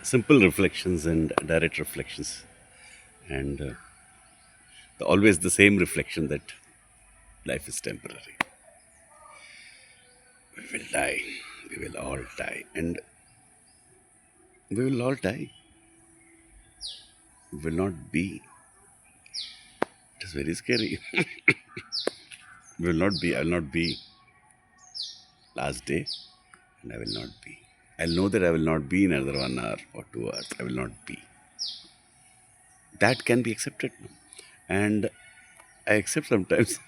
simple reflections and direct reflections, and always the same reflection that life is temporary. We will die. We will all die, and we will all die. We will not be. It is very scary. We will not be. I will not be last day, and I will not be. I'll know that I will not be in another 1 hour or 2 hours. I will not be. That can be accepted, and I accept sometimes.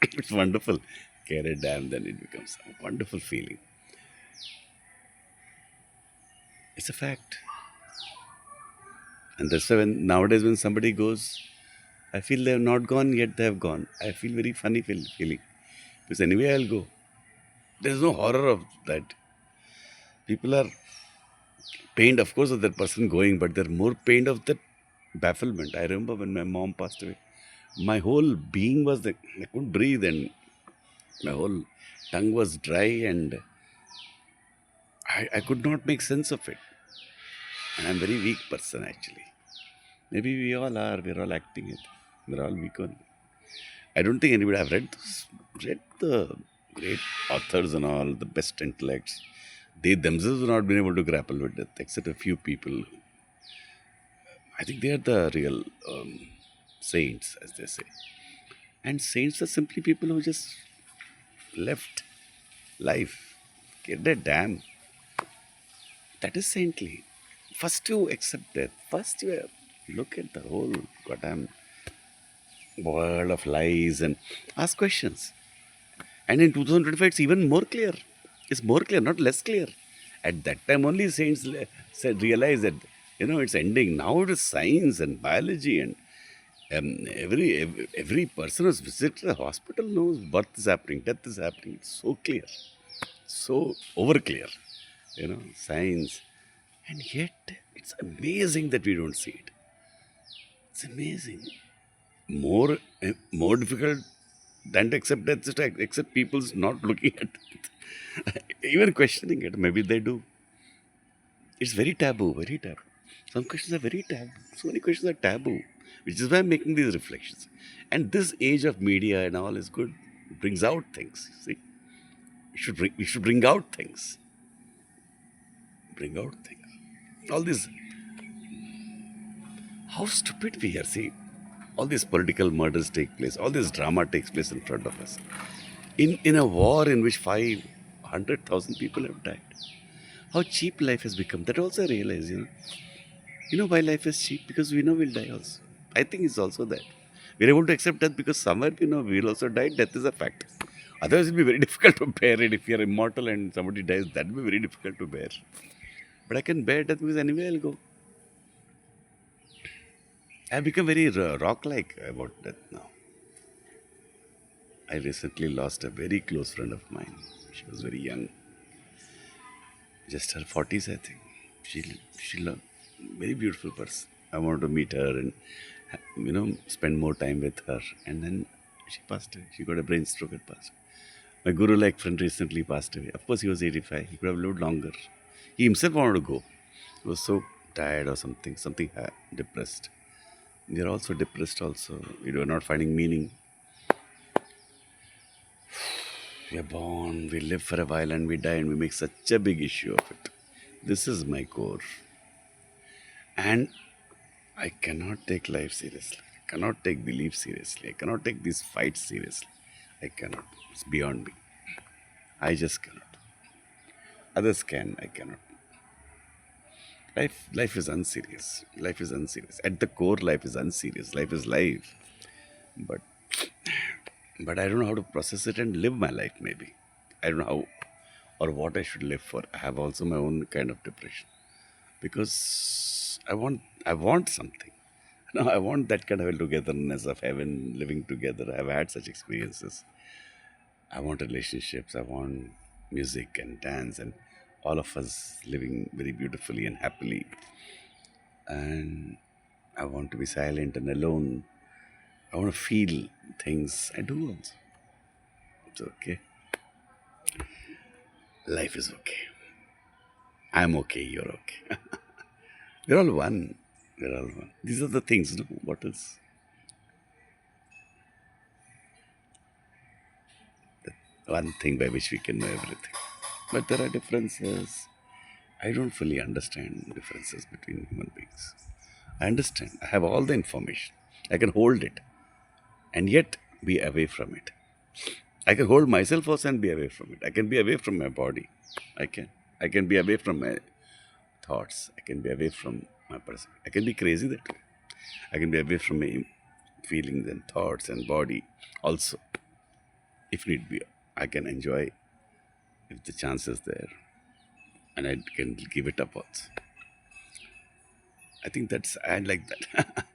It's wonderful. Care a damn, then it becomes a wonderful feeling. It's a fact. And that's why when nowadays when somebody goes, I feel they have not gone yet they have gone. I feel very funny feeling. Because anyway I'll go. There's no horror of that. People are pained, of course, of that person going, but they're more pained of that bafflement. I remember when my mom passed away, my whole being was like, I couldn't breathe and my whole tongue was dry and I could not make sense of it. And I'm a very weak person actually. Maybe we all are, we're all acting it. We're all weak on. I don't think anybody have read the great authors and all, the best intellects. They themselves have not been able to grapple with death, except a few people. I think they are the real saints, as they say. And saints are simply people who just left life. Get a damn. That is saintly. First you accept death. First you look at the whole goddamn world of lies and ask questions. And in 2025, it's even more clear. It's more clear, not less clear. At that time, only saints said realize that it's ending. Now it is science and biology, and every person who's visited a hospital knows birth is happening, death is happening. It's so clear, so over clear. Science, and yet it's amazing that we don't see it. It's amazing. More difficult than to accept that, just to accept people's not looking at it, even questioning it. Maybe they do. It's very taboo, very taboo. Some questions are very taboo. So many questions are taboo, which is why I'm making these reflections. And this age of media and all is good. It brings out things. See, we should bring out things. Bring out things. All this, how stupid we are. See, all these political murders take place. All this drama takes place in front of us. In a war in which 500,000 people have died. How cheap life has become. That also I realize. You know why life is cheap? Because we know we'll die also. I think it's also that. We're able to accept death because somewhere we know we'll also die. Death is a fact. Otherwise, it'll be very difficult to bear it. If you're immortal and somebody dies, that will be very difficult to bear. But I can bear death because anyway I'll go. I've become very rock like about death now. I recently lost a very close friend of mine. She was very young, just her 40s, I think. She loved, very beautiful person. I wanted to meet her and spend more time with her. And then she passed away. She got a brain stroke and passed away. My guru like friend recently passed away. Of course, he was 85. He could have lived longer. He himself wanted to go. He was so tired or something depressed. We are also depressed. Also, we were not finding meaning. We are born, we live for a while, and we die, and we make such a big issue of it. This is my core. And I cannot take life seriously. I cannot take belief seriously. I cannot take these fights seriously. I cannot. It's beyond me. I just cannot. Others can. I cannot. Life is unserious. Life is unserious. At the core, life is unserious. Life is life. But I don't know how to process it and live my life. Maybe I don't know how or what I should live for. I have also my own kind of depression because I want something. No, I want that kind of togetherness of heaven, living together. I've had such experiences. I want relationships. I want music and dance and all of us living very beautifully and happily. And I want to be silent and alone. I want to feel things. I do also. It's okay. Life is okay. I'm okay. You're okay. We're all one. We're all one. These are the things, no? What else? One thing by which we can know everything. But there are differences. I don't fully understand differences between human beings. I understand. I have all the information. I can hold it and yet be away from it. I can hold myself also and be away from it. I can be away from my body. I can. I can be away from my thoughts. I can be away from my person. I can be crazy that way. I can be away from my feelings and thoughts and body also. If need be, I can enjoy if the chance is there and I can give it up also. I think that's, I like that.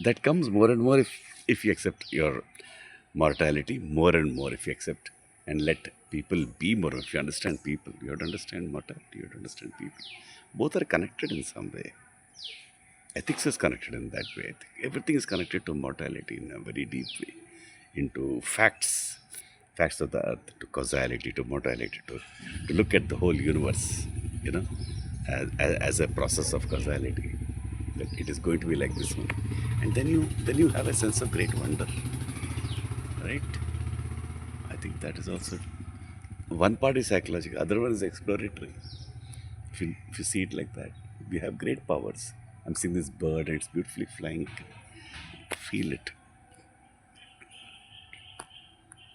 That comes more and more if you accept your mortality, more and more if you accept and let people be more. If you understand people, you have to understand mortality, you have to understand people. Both are connected in some way. Ethics is connected in that way. I think everything is connected to mortality in a very deep way, into facts of the earth, to causality, to mortality, to look at the whole universe, you know, as a process of causality. That it is going to be like this one, and then you have a sense of great wonder, right? I think that is also one part is psychological, other one is exploratory. If you see it like that, we have great powers. I'm seeing this bird and it's beautifully flying. Feel it.